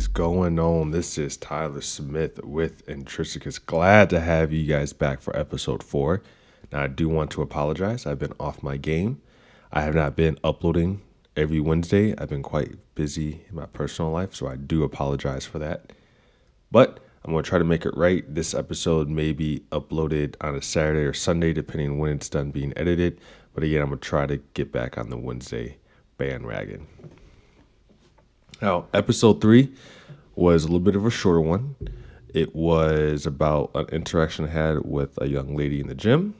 is going on? This is Tyler Smith with Intrinsecus. Glad to have you guys back for episode 4. Now, I do want to apologize. I've been off my game. I have not been uploading every Wednesday. I've been quite busy in my personal life, so I do apologize for that. But I'm going to try to make it right. This episode may be uploaded on a Saturday or Sunday, depending on when it's done being edited. But again, I'm going to try to get back on the Wednesday bandwagon. Now, episode 3 was a little bit of a shorter one. It was about an interaction I had with a young lady in the gym.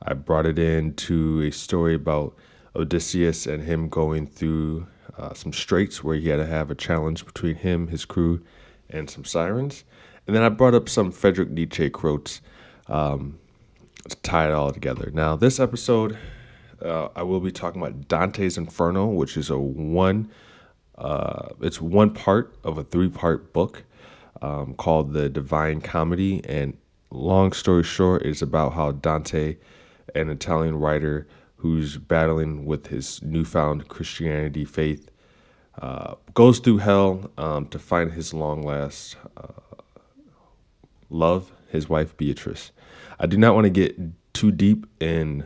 I brought it into a story about Odysseus and him going through some straits where he had to have a challenge between him, his crew, and some sirens. And then I brought up some Friedrich Nietzsche quotes to tie it all together. Now, this episode, I will be talking about Dante's Inferno, which is it's one part of a 3-part book called The Divine Comedy. And long story short, it's about how Dante, an Italian writer who's battling with his newfound Christianity faith, goes through hell to find his long-last love, his wife Beatrice. I do not want to get too deep in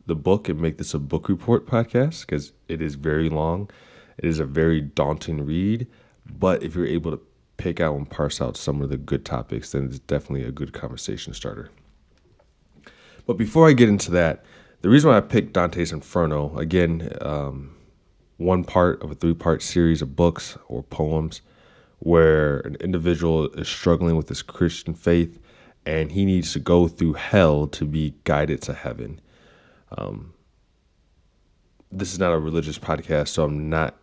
the book and make this a book report podcast because it is very long. It is a very daunting read, but if you're able to pick out and parse out some of the good topics, then it's definitely a good conversation starter. But before I get into that, the reason why I picked Dante's Inferno, again, one part of a 3-part series of books or poems where an individual is struggling with his Christian faith and he needs to go through hell to be guided to heaven. This is not a religious podcast, so I'm not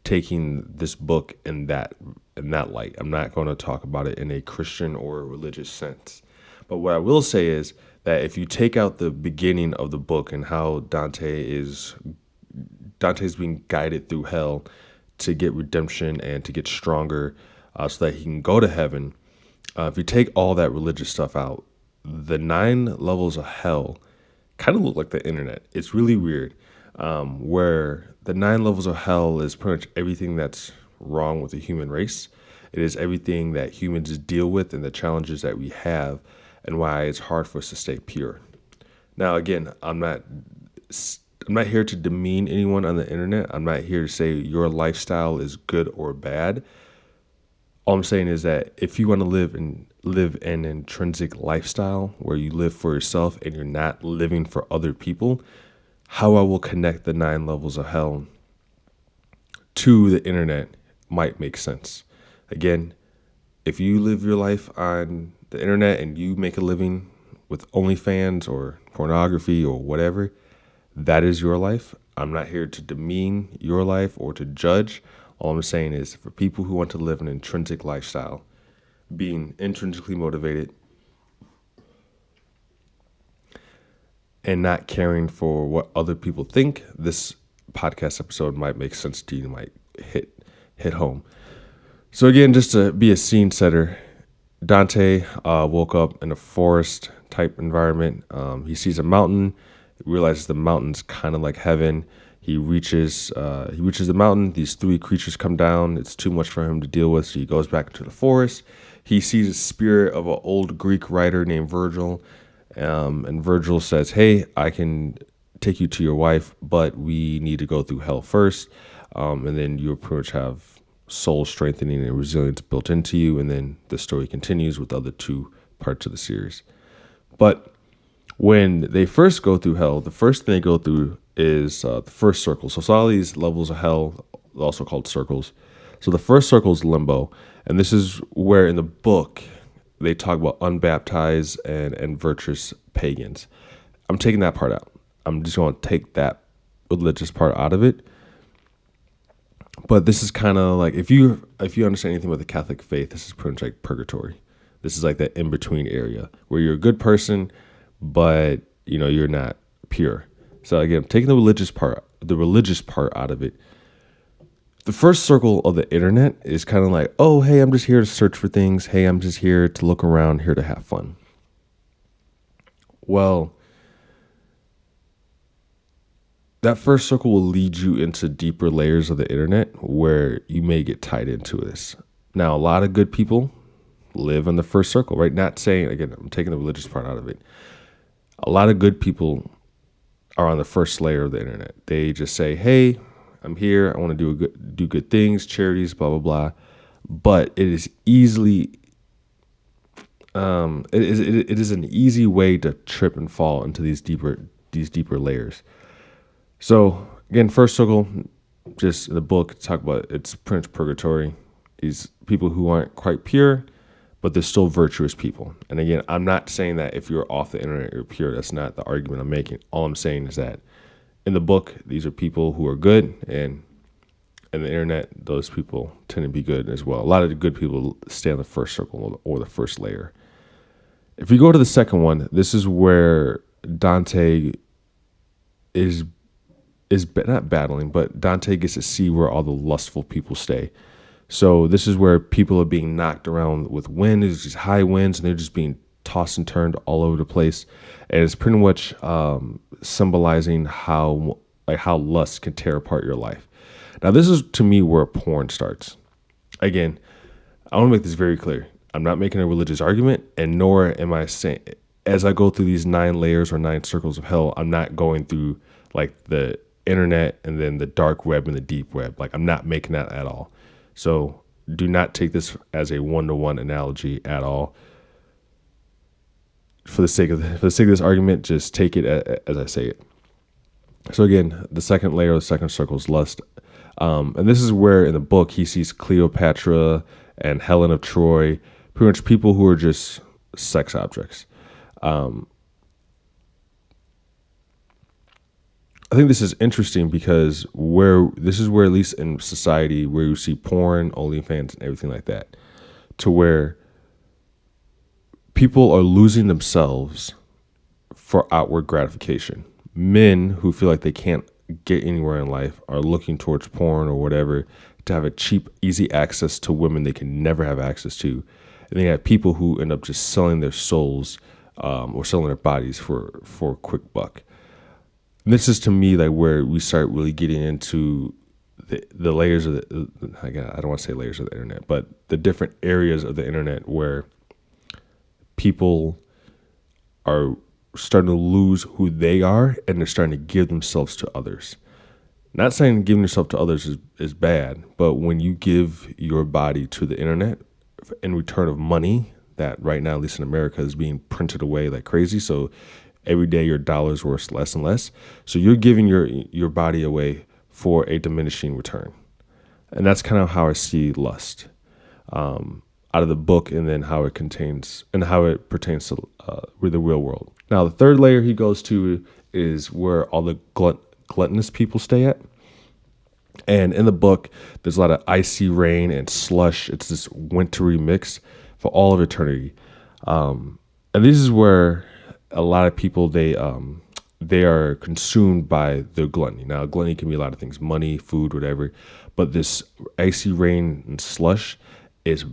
taking this book in that light. I'm not going to talk about it in a Christian or religious sense. But what I will say is that if you take out the beginning of the book and how Dante's being guided through hell to get redemption and to get stronger so that he can go to heaven, if you take all that religious stuff out, the 9 levels of hell kind of look like the internet. It's really weird. Where the 9 levels of hell is pretty much everything that's wrong with the human race. It is everything that humans deal with and the challenges that we have and why it's hard for us to stay pure. Now, again, I'm not here to demean anyone on the internet. I'm not here to say your lifestyle is good or bad. All I'm saying is that if you want to live an intrinsic lifestyle where you live for yourself and you're not living for other people, how I will connect the 9 levels of hell to the internet might make sense. Again, if you live your life on the internet and you make a living with OnlyFans or pornography or whatever, that is your life. I'm not here to demean your life or to judge. All I'm saying is for people who want to live an intrinsic lifestyle, being intrinsically motivated, and not caring for what other people think, this podcast episode might make sense to you, might hit home. So again, just to be a scene setter, Dante woke up in a forest type environment. He sees a mountain, realizes the mountain's kind of like heaven. He reaches the mountain. These 3 creatures come down. It's too much for him to deal with, so he goes back into the forest. He sees a spirit of an old Greek writer named Virgil. And Virgil says, hey, I can take you to your wife, but we need to go through hell first. And then you pretty much have soul strengthening and resilience built into you. And then the story continues with the other 2 parts of the series. But when they first go through hell, the first thing they go through is the first circle. So all these levels of hell, also called circles. So the first circle is Limbo. And this is where in the book they talk about unbaptized and virtuous pagans. I'm taking that part out. I'm just going to take that religious part out of it. But this is kind of like, if you understand anything about the Catholic faith, this is pretty much like purgatory. This is like that in-between area where you're a good person, but you're not pure. So again, I'm taking the religious part out of it. The first circle of the internet is kind of like, oh, hey, I'm just here to search for things. Hey, I'm just here to look around, here to have fun. Well, that first circle will lead you into deeper layers of the internet where you may get tied into this. Now, a lot of good people live in the first circle, right? Not saying, again, I'm taking the religious part out of it. A lot of good people are on the first layer of the internet. They just say, hey, I'm here. I want to do good things, charities, blah, blah, blah. But it is easily, it is an easy way to trip and fall into these deeper layers. So again, first circle, just in the book, talk about it's Prince Purgatory. These people who aren't quite pure, but they're still virtuous people. And again, I'm not saying that if you're off the internet, you're pure. That's not the argument I'm making. All I'm saying is that in the book, these are people who are good, and in the internet, those people tend to be good as well. A lot of the good people stay on the first circle or the first layer. If you go to the second one, this is where Dante is not battling, but Dante gets to see where all the lustful people stay. So this is where people are being knocked around with wind. There's these high winds, and they're just being tossed and turned all over the place. And it's pretty much symbolizing how lust can tear apart your life. Now, this is, to me, where porn starts. Again, I want to make this very clear. I'm not making a religious argument, and nor am I saying, as I go through these 9 layers or 9 circles of hell, I'm not going through like the internet and then the dark web and the deep web. Like, I'm not making that at all. So do not take this as a one-to-one analogy at all. For the sake of this argument, just take it as I say it. So again, the second layer, the second circle is lust. And this is where in the book he sees Cleopatra and Helen of Troy, pretty much people who are just sex objects. I think this is interesting because this is where, at least in society, where you see porn, OnlyFans, and everything like that, to where people are losing themselves for outward gratification. Men who feel like they can't get anywhere in life are looking towards porn or whatever to have a cheap, easy access to women they can never have access to. And then you have people who end up just selling their souls or selling their bodies for a quick buck. And this is, to me, like where we start really getting into the layers of I don't want to say layers of the internet, but the different areas of the internet where people are starting to lose who they are, and they're starting to give themselves to others. Not saying giving yourself to others is bad, but when you give your body to the internet in return of money that right now, at least in America, is being printed away like crazy. So every day your dollar's worth less and less. So you're giving your body away for a diminishing return. And that's kind of how I see lust out of the book, and then how it pertains to the real world. Now, the third layer he goes to is where all the gluttonous people stay at. And in the book, there's a lot of icy rain and slush. It's this wintry mix for all of eternity. And this is where a lot of people, they are consumed by their gluttony. Now, gluttony can be a lot of things, money, food, whatever. But this icy rain and slush is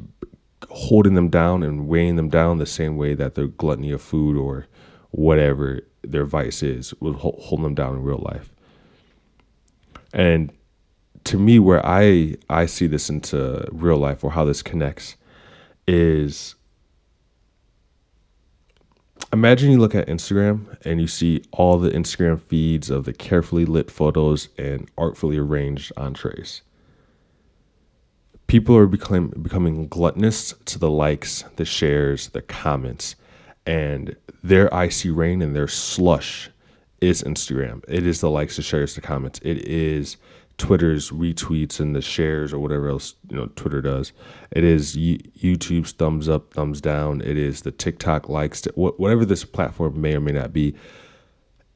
holding them down and weighing them down the same way that their gluttony of food or whatever their vice is will hold them down in real life. And to me, where I see this into real life, or how this connects, is imagine you look at Instagram and you see all the Instagram feeds of the carefully lit photos and artfully arranged entrees. People are becoming gluttonous to the likes, the shares, the comments, and their icy rain and their slush is Instagram. It is the likes, the shares, the comments. It is Twitter's retweets and the shares or whatever else Twitter does. It is YouTube's thumbs up, thumbs down. It is the TikTok likes, whatever this platform may or may not be.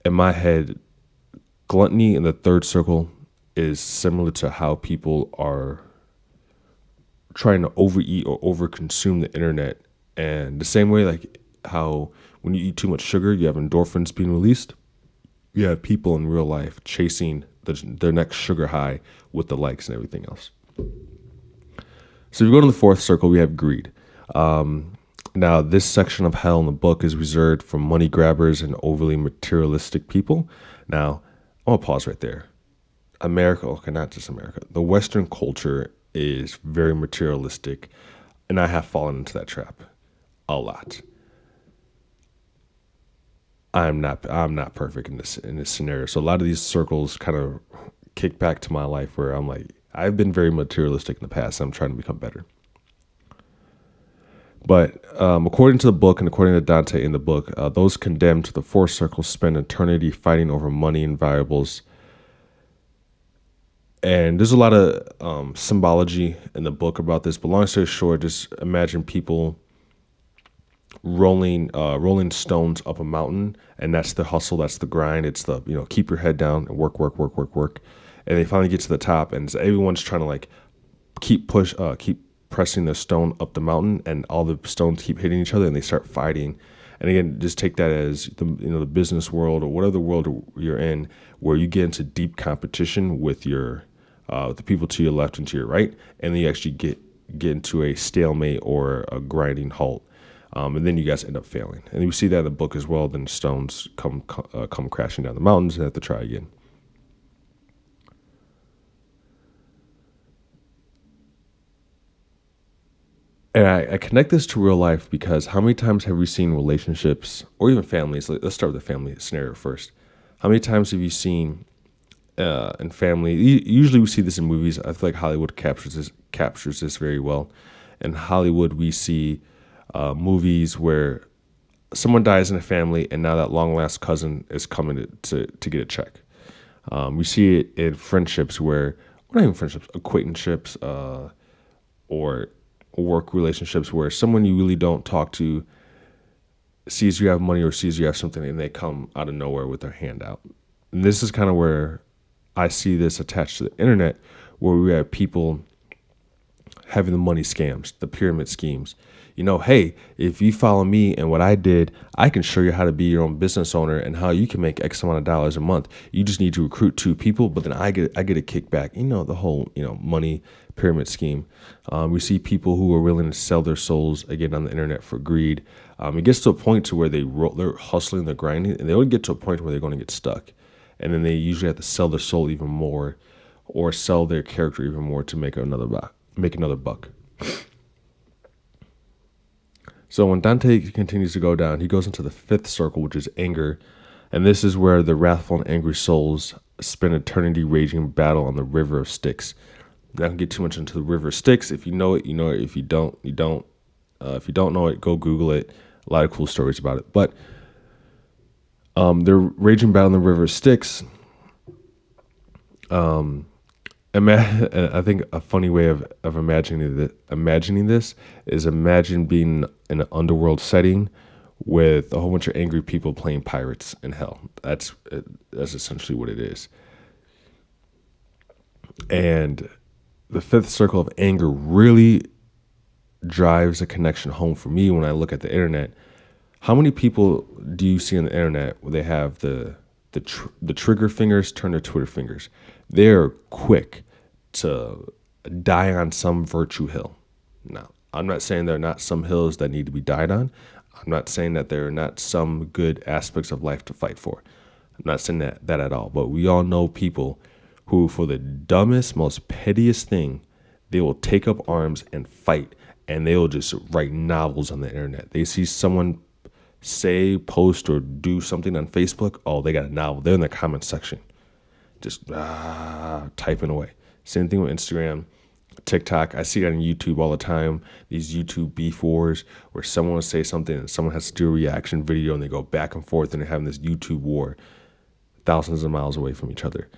In my head, gluttony in the third circle is similar to how people are trying to overeat or overconsume the internet. And the same way, like how when you eat too much sugar, you have endorphins being released. You have people in real life chasing their next sugar high with the likes and everything else. So if you go to the fourth circle, we have greed. Now, this section of hell in the book is reserved for money grabbers and overly materialistic people. Now, I'm going to pause right there. America, okay, not just America, the Western culture is very materialistic, and I have fallen into that trap a lot. I'm not perfect in this scenario. So a lot of these circles kind of kick back to my life where I'm like, I've been very materialistic in the past. I'm trying to become better. But according to the book and according to Dante in the book, those condemned to the four circles spend eternity fighting over money and variables. And there's a lot of symbology in the book about this. But long story short, just imagine people rolling stones up a mountain, and that's the hustle, that's the grind. It's the keep your head down and work, and they finally get to the top, and everyone's trying to like keep pressing the stone up the mountain, and all the stones keep hitting each other, and they start fighting. And again, just take that as the business world or whatever world you're in, where you get into deep competition with your the people to your left and to your right, and then you actually get into a stalemate or a grinding halt. And then you guys end up failing. And you see that in the book as well. Then stones come crashing down the mountains and have to try again. And I connect this to real life because how many times have we seen relationships or even families? Let's start with the family scenario first. How many times have you seen in family? Usually we see this in movies. I feel like Hollywood captures this very well. In Hollywood, we see movies where someone dies in a family, and now that long lost cousin is coming to get a check. We see it in friendships where, well, not even friendships, acquaintanceships, or work relationships where someone you really don't talk to sees you have money or sees you have something, and they come out of nowhere with their hand out. And this is kind of where I see this attached to the internet, where we have people having the money scams, the pyramid schemes. Hey, if you follow me and what I did, I can show you how to be your own business owner and how you can make X amount of dollars a month. You just need to recruit 2 people, but then I get a kickback. The whole money pyramid scheme. We see people who are willing to sell their souls again on the internet for greed. It gets to a point to where they're hustling, they're grinding, and they only get to a point where they're going to get stuck, and then they usually have to sell their soul even more, or sell their character even more to make another buck. So when Dante continues to go down, he goes into the 5th circle, which is anger. And this is where the wrathful and angry souls spend eternity raging battle on the river of Styx. I don't get too much into the river of Styx. If you know it, you know it. If you don't, you don't. If you don't know it, go Google it. A lot of cool stories about it. But they're raging battle on the river of Styx. I think a funny way of imagining this is imagine being in an underworld setting with a whole bunch of angry people playing pirates in hell. That's essentially what it is. And the 5th circle of anger really drives a connection home for me when I look at the internet. How many people do you see on the internet where they have the trigger fingers turn to Twitter fingers? They're quick to die on some virtue hill. Now, I'm not saying there are not some hills that need to be died on. I'm not saying that there are not some good aspects of life to fight for. I'm not saying that at all. But we all know people who, for the dumbest, most pettiest thing, they will take up arms and fight, and they will just write novels on the internet. They see someone say, post, or do something on Facebook. Oh, they got a novel. They're in the comment section, just typing away. Same thing with Instagram, TikTok. I see it on YouTube all the time. These YouTube beef wars where someone will say something and someone has to do a reaction video, and they go back and forth, and they're having this YouTube war thousands of miles away from each other.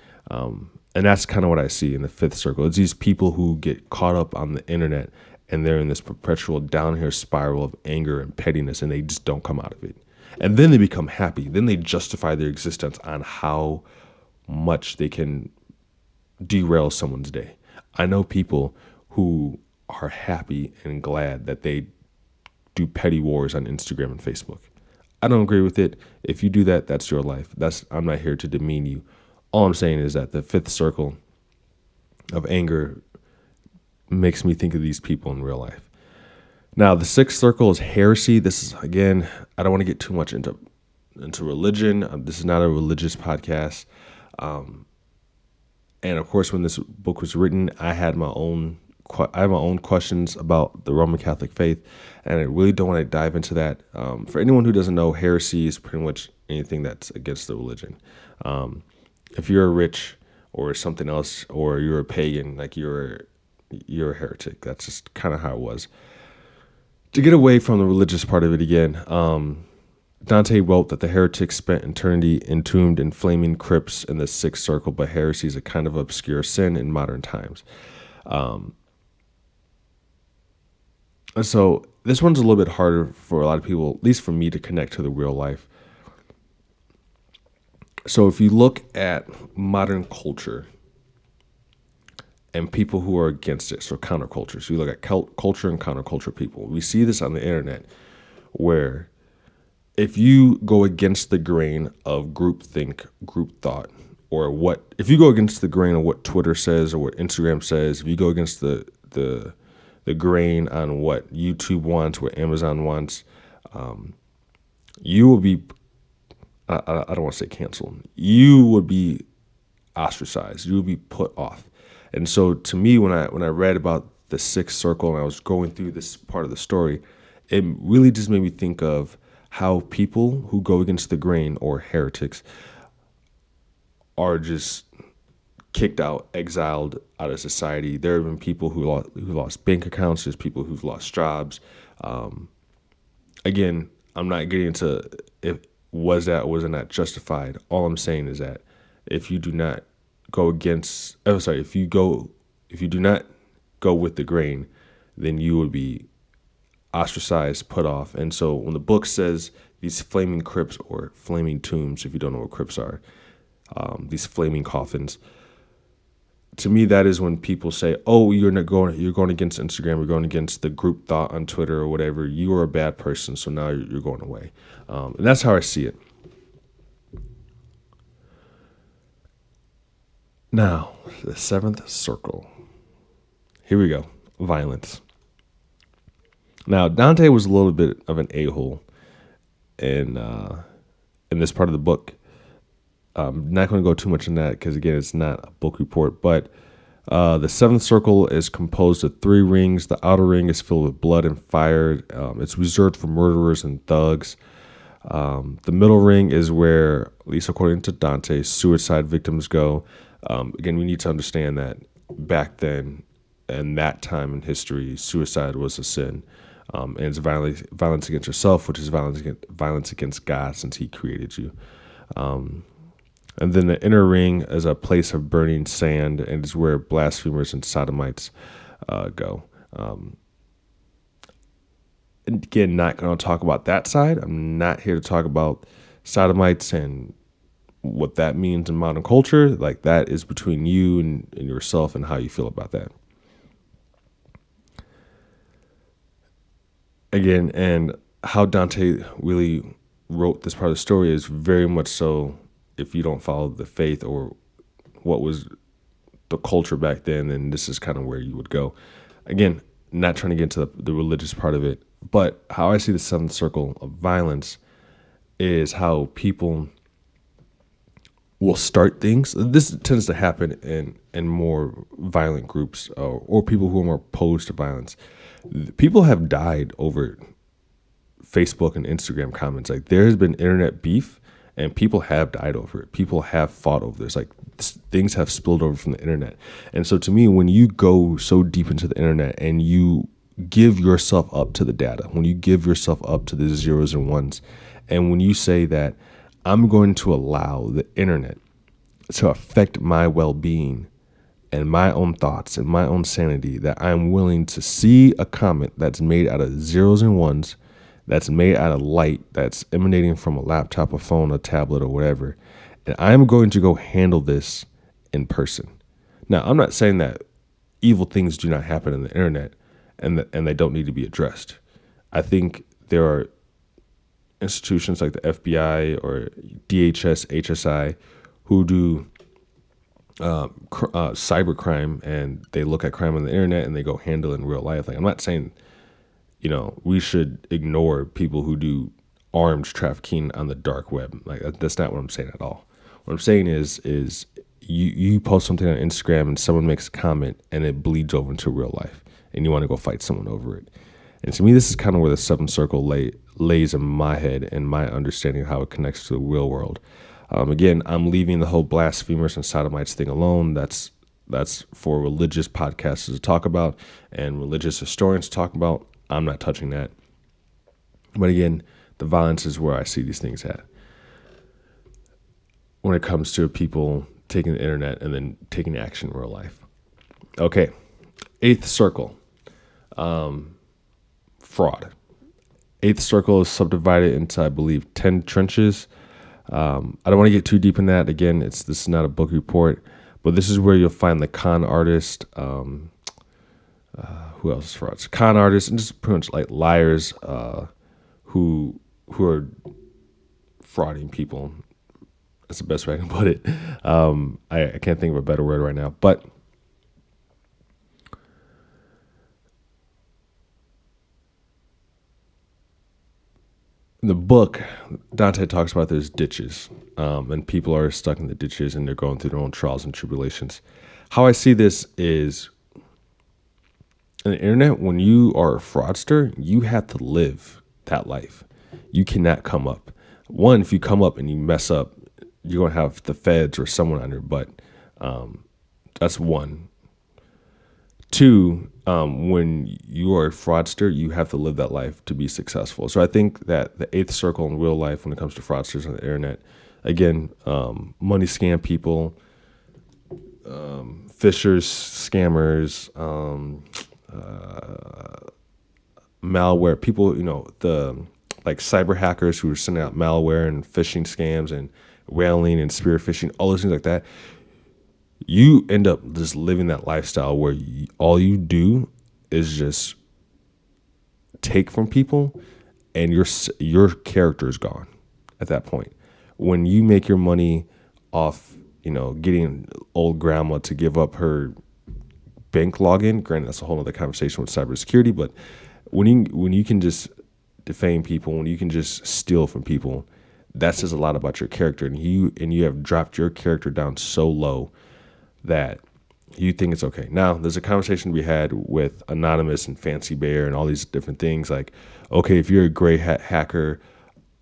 And that's kind of what I see in the 5th circle. It's these people who get caught up on the internet, and they're in this perpetual downhill spiral of anger and pettiness, and they just don't come out of it. And then they become happy. Then they justify their existence on how much they can derail someone's day. I know people who are happy and glad that they do petty wars on Instagram and Facebook. I don't agree with it. If you do that, that's your life. I'm not here to demean you. All I'm saying is that the 5th circle of anger makes me think of these people in real life. Now, the 6th circle is heresy. This is, again, I don't want to get too much into religion. This is not a religious podcast. And of course, when this book was written, I had my own I have my own questions about the Roman Catholic faith, and I really don't want to dive into that. For anyone who doesn't know, heresy is pretty much anything that's against the religion. If you're a rich or something else, or you're a pagan, like you're a heretic. That's just kind of how it was. To get away from the religious part of it again, Dante wrote that the heretics spent eternity entombed in flaming crypts in the sixth circle, but heresy is a kind of obscure sin in modern times. So this one's a little bit harder for a lot of people, at least for me, to connect to the real life. So if you look at modern culture and people who are against it, so counterculture. So you look at culture and counterculture people. We see this on the internet where if you go against the grain of groupthink, group thought, or if you go against the grain of what Twitter says or what Instagram says, if you go against the grain on what YouTube wants, what Amazon wants, you will be, I don't want to say canceled. You would be ostracized. You would be put off. And so to me, when I read about the sixth circle and I was going through this part of the story, it really just made me think of how people who go against the grain, or heretics, are just kicked out, exiled out of society. There have been people who lost bank accounts. There's people who've lost jobs. Again, I'm not getting into if was that or was it not justified. All I'm saying is that if you do not go against, if you do not go with the grain, then you will be ostracized, put off. And so when the book says these flaming crypts or flaming tombs, if you don't know what crypts are, these flaming coffins, to me, that is when people say, "Oh, you're going against Instagram, you're going against the group thought on Twitter or whatever. You are a bad person, so now you're going away." And that's how I see it. Now, the seventh circle. Here we go. Violence. Now, Dante was a little bit of an a-hole in this part of the book. I'm not going to go too much in that because, again, it's not a book report. But the seventh circle is composed of 3 rings. The outer ring is filled with blood and fire. It's reserved for murderers and thugs. The middle ring is where, at least according to Dante, suicide victims go. Again, we need to understand that back then, in that time in history, suicide was a sin. And it's violence against yourself, which is violence against God, since he created you. And then the inner ring is a place of burning sand, and is where blasphemers and sodomites go. And again, not going to talk about that side. I'm not here to talk about sodomites and what that means in modern culture. Like, that is between you and yourself and how you feel about that. Again, and how Dante really wrote this part of the story is very much so, if you don't follow the faith or what was the culture back then this is kind of where you would go. Again, not trying to get into the religious part of it, but how I see the seventh circle of violence is how people will start things. This tends to happen in more violent groups or people who are more opposed to violence. People have died over Facebook and Instagram comments. Like, there has been internet beef and people have died over it. People have fought over this. Like, things have spilled over from the internet. And so to me, when you go so deep into the internet and you give yourself up to the data, when you give yourself up to the zeros and ones, and when you say that I'm going to allow the internet to affect my well-being and my own thoughts and my own sanity, that I'm willing to see a comment that's made out of zeros and ones, that's made out of light, that's emanating from a laptop, a phone, a tablet, or whatever, and I'm going to go handle this in person. Now, I'm not saying that evil things do not happen on the internet and they don't need to be addressed. I think there are institutions like the FBI or DHS, HSI, who do cybercrime, and they look at crime on the internet and they go handle it in real life. Like, I'm not saying, we should ignore people who do arms trafficking on the dark web. Like, that's not what I'm saying at all. What I'm saying is you post something on Instagram and someone makes a comment and it bleeds over into real life. and you want to go fight someone over it. And to me, this is kind of where the seventh circle lays in my head and my understanding of how it connects to the real world. Again, I'm leaving the whole blasphemers and sodomites thing alone. That's for religious podcasters to talk about and religious historians to talk about. I'm not touching that. But again, the violence is where I see these things at. When it comes to people taking the internet and then taking action in real life. Okay, eighth circle, fraud. Eighth circle is subdivided into, I believe, 10 trenches. I don't want to get too deep in that. Again, this is not a book report, but this is where you'll find the con artist. Who else is frauds? Con artists and just pretty much like liars who are frauding people. That's the best way I can put it. I can't think of a better word right now, but in the book, Dante talks about there's ditches, and people are stuck in the ditches and they're going through their own trials and tribulations. How I see this is, on the internet, when you are a fraudster, you have to live that life. You cannot come up. One, if you come up and you mess up, you're going to have the feds or someone on your butt. That's one. Two, when you are a fraudster, you have to live that life to be successful. So I think that the eighth circle in real life when it comes to fraudsters on the internet, again, money scam people, fishers, scammers, malware, people, the like cyber hackers who are sending out malware and phishing scams and whaling and spear phishing, all those things like that. You end up just living that lifestyle where all you do is just take from people, and your character is gone at that point. When you make your money off, getting old grandma to give up her bank login, granted that's a whole other conversation with cybersecurity, but when you can just defame people, when you can just steal from people, that says a lot about your character, and you have dropped your character down so low that you think it's okay. Now, there's a conversation we had with Anonymous and Fancy Bear and all these different things. Like, okay, if you're a gray hat hacker,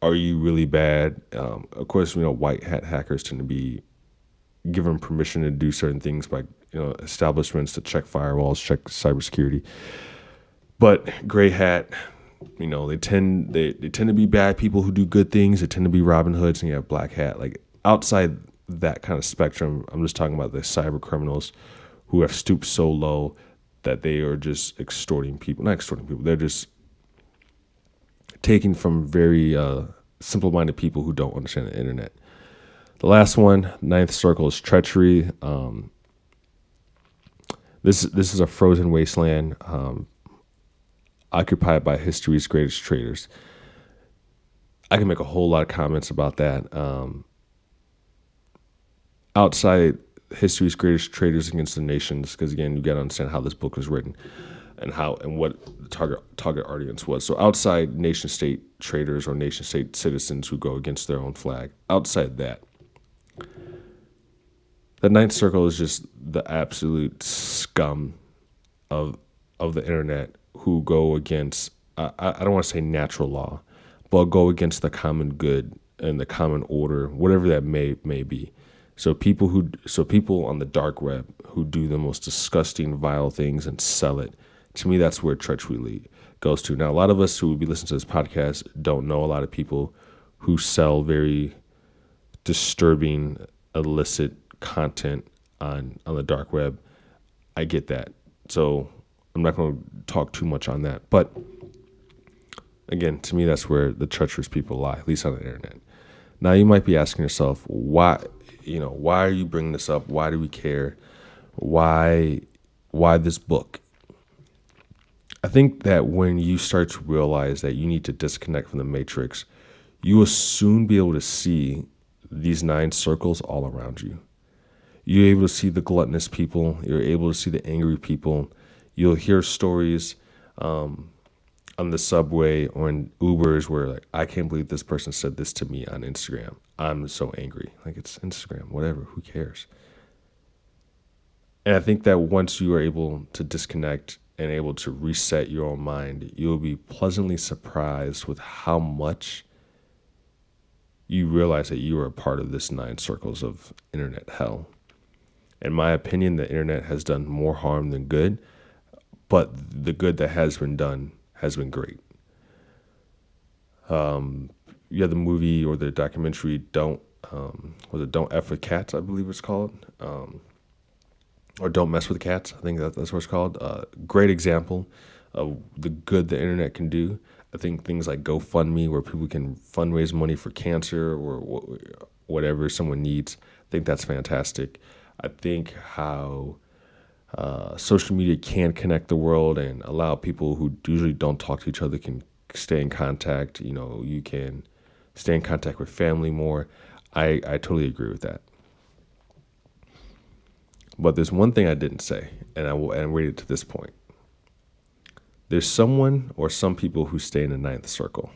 are you really bad? Of course, white hat hackers tend to be given permission to do certain things by establishments to check firewalls, check cybersecurity. But gray hat, they tend to be bad people who do good things. They tend to be Robin Hoods, and you have black hat. Like outside that kind of spectrum, I'm just talking about the cyber criminals who have stooped so low that they are just extorting people. Not extorting people, they're just taking from very simple-minded people who don't understand the internet. The last one, ninth circle, is treachery. This is a frozen wasteland occupied by history's greatest traitors. I can make a whole lot of comments about that. Outside history's greatest traitors against the nations, because again, you got to understand how this book was written and what the target audience was. So outside nation state traitors or nation state citizens who go against their own flag, outside that, the ninth circle is just the absolute scum of the internet who go against, I don't want to say natural law, but go against the common good and the common order, whatever that may be. So people on the dark web who do the most disgusting, vile things and sell it, to me, that's where treachery goes to. Now, a lot of us who would be listening to this podcast don't know a lot of people who sell very disturbing, illicit content on the dark web. I get that. So I'm not going to talk too much on that. But again, to me, that's where the treacherous people lie, at least on the internet. Now, you might be asking yourself, why are you bringing this up? Why do we care? Why this book? I think that when you start to realize that you need to disconnect from the matrix, you will soon be able to see these 9 circles all around you. You're able to see the gluttonous people. You're able to see the angry people. You'll hear stories on the subway or in Ubers where, like, I can't believe this person said this to me on Instagram. I'm so angry. Like, it's Instagram, whatever, who cares? And I think that once you are able to disconnect and able to reset your own mind, you'll be pleasantly surprised with how much you realize that you are a part of this 9 circles of internet hell. In my opinion, the internet has done more harm than good, but the good that has been done has been great. You have the movie or the documentary Don't F with Cats, I believe it's called, or Don't Mess with Cats. I think that's what it's called. Great example of the good the internet can do. I think things like GoFundMe, where people can fundraise money for cancer or whatever someone needs, I think that's fantastic. I think how social media can connect the world and allow people who usually don't talk to each other can stay in contact. You can stay in contact with family more. I totally agree with that. But there's one thing I didn't say, and I waited to this point. There's someone or some people who stay in the 9th circle.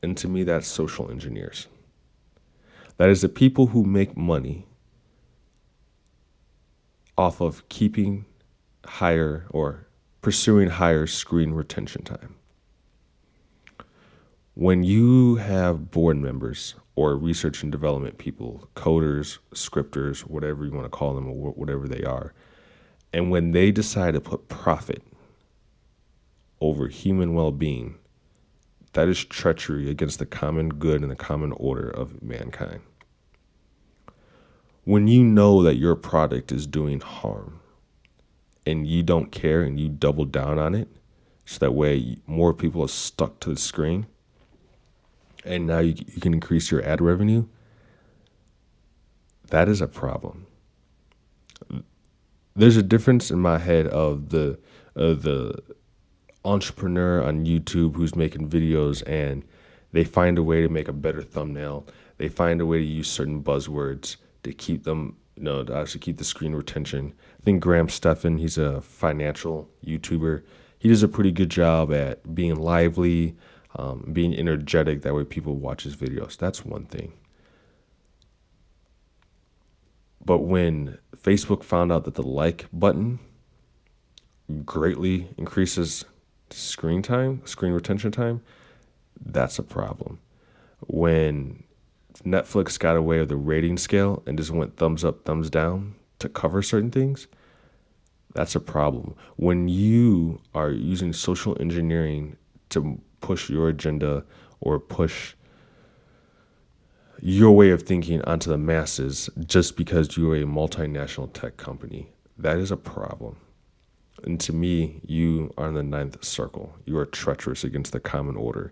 And to me, that's social engineers. That is the people who make money off of keeping higher or pursuing higher screen retention time. When you have board members or research and development people, coders, scripters, whatever you want to call them or whatever they are, and when they decide to put profit over human well-being, that is treachery against the common good and the common order of mankind. When you know that your product is doing harm and you don't care and you double down on it, so that way more people are stuck to the screen, and now you can increase your ad revenue, that is a problem. There's a difference in my head of the entrepreneur on YouTube who's making videos and they find a way to make a better thumbnail. They find a way to use certain buzzwords to keep them, to actually keep the screen retention. I think Graham Stephan, he's a financial YouTuber. He does a pretty good job at being lively, being energetic. That way people watch his videos. That's one thing. But when Facebook found out that the like button greatly increases screen retention time, that's a problem. When Netflix got away with the rating scale and just went thumbs up, thumbs down to cover certain things, that's a problem. When you are using social engineering to push your agenda or push your way of thinking onto the masses just because you're a multinational tech company, that is a problem. And to me, you are in the 9th circle. You are treacherous against the common order.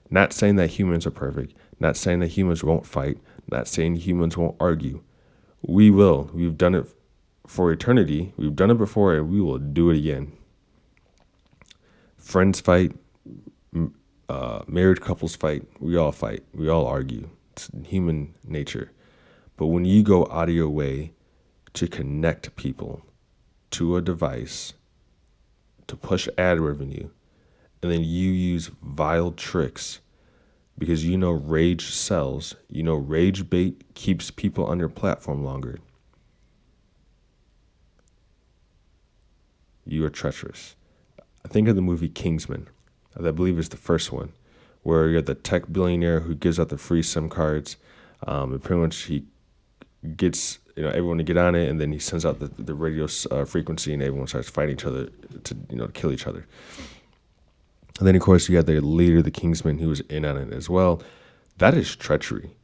Not saying that humans are perfect, not saying that humans won't fight, not saying humans won't argue. We will. We've done it for eternity. We've done it before, and we will do it again. Friends fight, married couples fight. We all fight. We all argue. It's human nature. But when you go out of your way to connect people to a device, to push ad revenue, and then you use vile tricks because rage sells, rage bait keeps people on your platform longer, you are treacherous. I think of the movie Kingsman. I believe it's the first one, where you're the tech billionaire who gives out the free SIM cards. And pretty much he gets everyone to get on it, and then he sends out the radio frequency, and everyone starts fighting each other to kill each other. And then of course you had the leader, the Kingsman, who was in on it as well. That is treachery.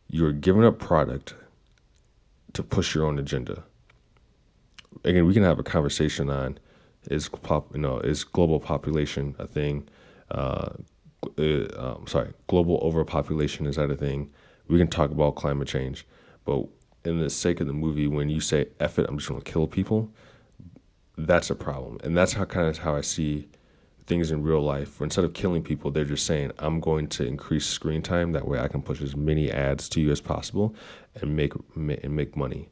You are giving up product to push your own agenda. Again, we can have a conversation on is global population a thing? Global overpopulation, is that a thing? We can talk about climate change, but in the sake of the movie, when you say F it, I'm just going to kill people, that's a problem. And that's how I see things in real life. Where instead of killing people, they're just saying, I'm going to increase screen time. That way I can push as many ads to you as possible and make money.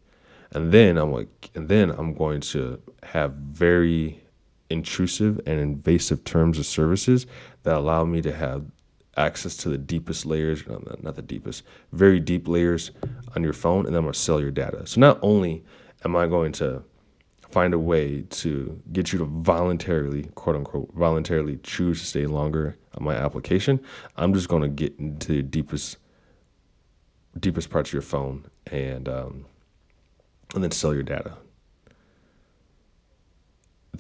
And then I'm going to have very intrusive and invasive terms of services that allow me to have access to the deepest layers, not the deepest, very deep layers on your phone, and then I'm going to sell your data. So not only am I going to find a way to get you to voluntarily, quote unquote, voluntarily choose to stay longer on my application, I'm just going to get into the deepest parts of your phone and then sell your data.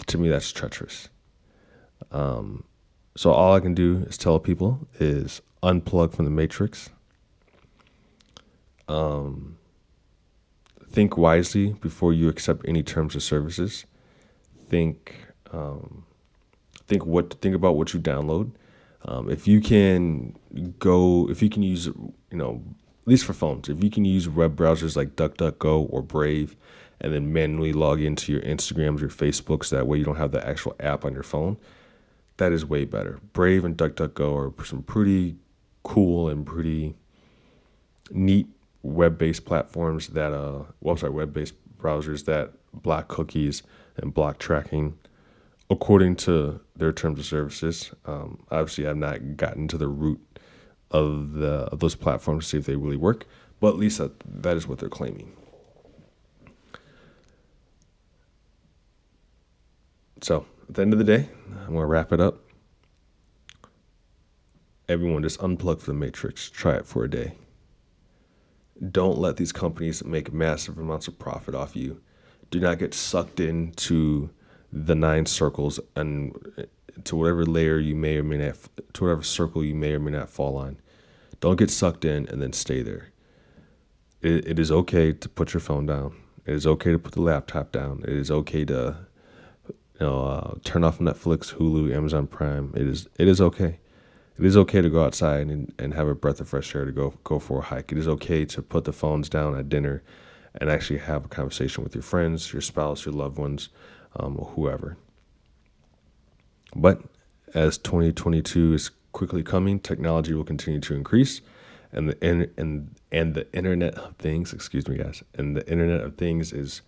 To me, that's treacherous. So all I can do is tell people is unplug from the matrix. Think wisely before you accept any terms or services. Think about what you download. If you can use, at least for phones, if you can use web browsers like DuckDuckGo or Brave, and then manually log into your Instagrams, your Facebooks, that way you don't have the actual app on your phone, that is way better. Brave and DuckDuckGo are some pretty cool and pretty neat web-based platforms web-based browsers that block cookies and block tracking according to their terms of services. Obviously, I've not gotten to the root of those platforms to see if they really work, but at least that is what they're claiming. So at the end of the day, I'm going to wrap it up. Everyone just unplug from the matrix. Try it for a day. Don't let these companies make massive amounts of profit off you. Do not get sucked into the 9 circles and to whatever layer you may or may not, to whatever circle you may or may not fall on. Don't get sucked in and then stay there. It is okay to put your phone down. It is okay to put the laptop down. It is okay to turn off Netflix, Hulu, Amazon Prime. It is okay. It is okay to go outside and have a breath of fresh air, to go for a hike. It is okay to put the phones down at dinner and actually have a conversation with your friends, your spouse, your loved ones, whoever. But as 2022 is quickly coming, technology will continue to increase, and the Internet of Things, and the Internet of Things is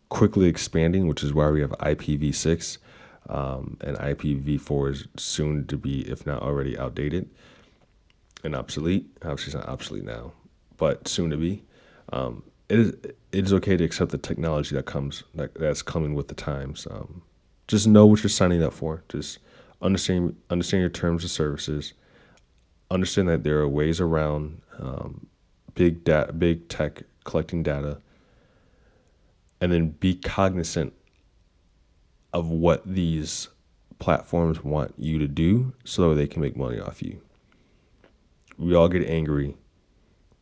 quickly expanding, which is why we have IPv6. And IPv4 is soon to be, if not already, outdated and obsolete. Obviously, it's not obsolete now, but soon to be. It is okay to accept the technology that's coming with the times. Just know what you're signing up for. Just understand your terms of services. Understand that there are ways around big tech collecting data, and then be cognizant of what these platforms want you to do so that they can make money off you. We all get angry,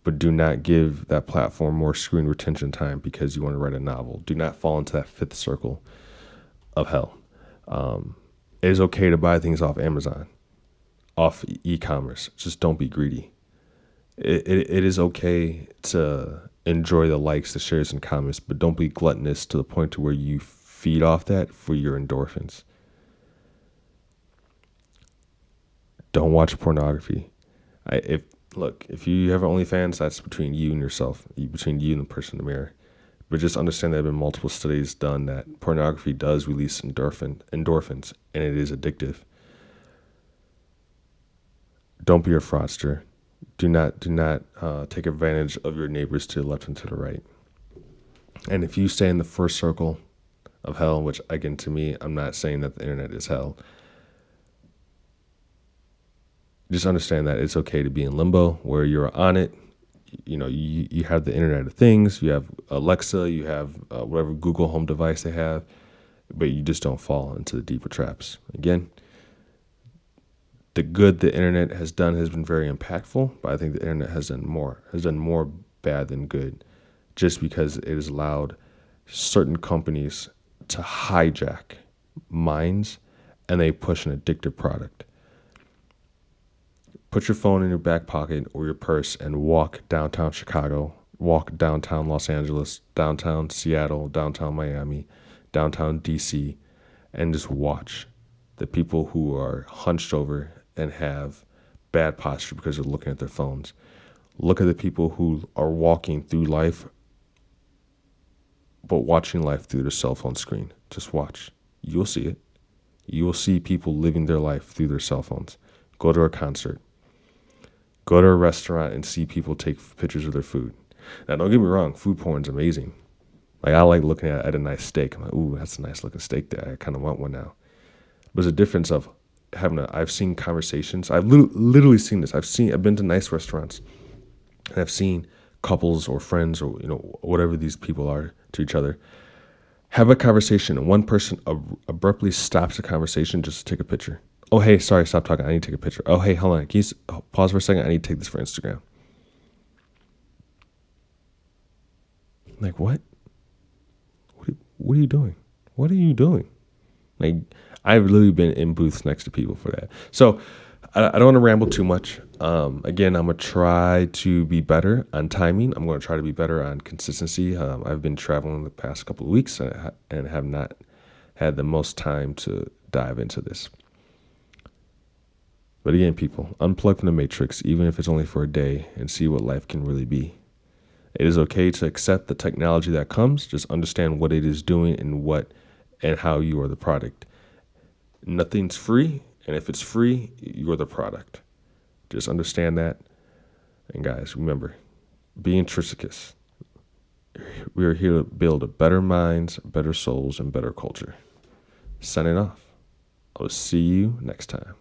but do not give that platform more screen retention time because you want to write a novel. Do not fall into that 5th circle of hell. It is okay to buy things off Amazon, off e-commerce. Just don't be greedy. It is okay to enjoy the likes, the shares, and comments, but don't be gluttonous to the point to where you feed off that for your endorphins. Don't watch pornography. If you have OnlyFans, that's between you and yourself, between you and the person in the mirror. But just understand there have been multiple studies done that pornography does release endorphins, and it is addictive. Don't be a fraudster. Do not take advantage of your neighbors to the left and to the right. And if you stay in the first circle of hell, which again, to me, I'm not saying that the internet is hell. Just understand that it's okay to be in limbo where you're on it. You have the Internet of Things, you have Alexa, you have whatever Google Home device they have, but you just don't fall into the deeper traps. Again, the good the internet has done has been very impactful, but I think the internet has done more bad than good, just because it has allowed certain companies to hijack minds and they push an addictive product. Put your phone in your back pocket or your purse and walk downtown Chicago, walk downtown Los Angeles, downtown Seattle, downtown Miami, downtown DC, and just watch the people who are hunched over and have bad posture because they're looking at their phones. Look at the people who are walking through life but watching life through their cell phone screen. Just watch. You'll see it. You will see people living their life through their cell phones. Go to a concert. Go to a restaurant and see people take pictures of their food. Now, don't get me wrong, food porn is amazing. Like I like looking at a nice steak. I'm like, ooh, that's a nice looking steak there. I kind of want one now. There's a difference of I've seen conversations. I've literally seen this. I've been to nice restaurants, and I've seen couples or friends or whatever these people are to each other have a conversation, and one person abruptly stops the conversation just to take a picture. Oh, hey, sorry, stop talking. I need to take a picture. Oh, hey, hold on. Can you pause for a second? I need to take this for Instagram. Like, what? What are you doing? What are you doing? Like, I've literally been in booths next to people for that. So I don't want to ramble too much. Again, I'm going to try to be better on timing. I'm going to try to be better on consistency. I've been traveling the past couple of weeks and have not had the most time to dive into this. But again, people, unplug from the matrix, even if it's only for a day, and see what life can really be. It is okay to accept the technology that comes. Just understand what it is doing and how you are the product. Nothing's free, and if it's free, you're the product. Just understand that. And guys, remember, be Intrinsecus. We are here to build better minds, better souls, and better culture. Signing off. I'll see you next time.